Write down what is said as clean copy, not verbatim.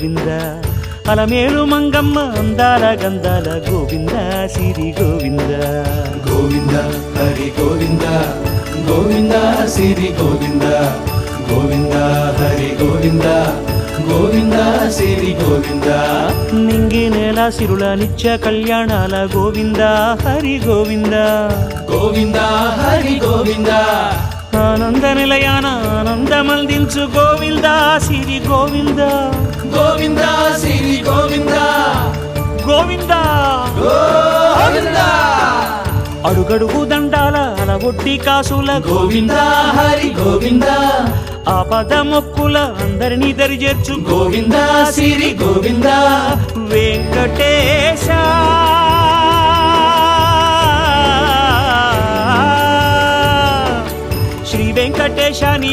గోవింద అలమేలు మంగమ్మ అందాల గంధాల గోవింద సిరి గోవింద గోవింద హరి గోవింద గోవింద సిరి గోవింద గోవింద హరి గోవింద గోవింద సిరి గోవింద నింగి నేల సిరుల నిత్య కళ్యాణాల గోవింద హరి గోవింద గోవింద హరి గోవింద ఆనంద నిలయాన ఆనందమందించు గోవింద సిరి గోవింద గోవింద సిరి గోవింద గోవింద గోవింద అడుగడుగు దండాల అలవొడ్డి కాసుల గోవింద హరి గోవింద ఆపద మొక్కుల అందరినీ దరిచేర్చు గోవింద సిరి గోవింద వెంకటేశ శ్రీ వెంకటేశ నీ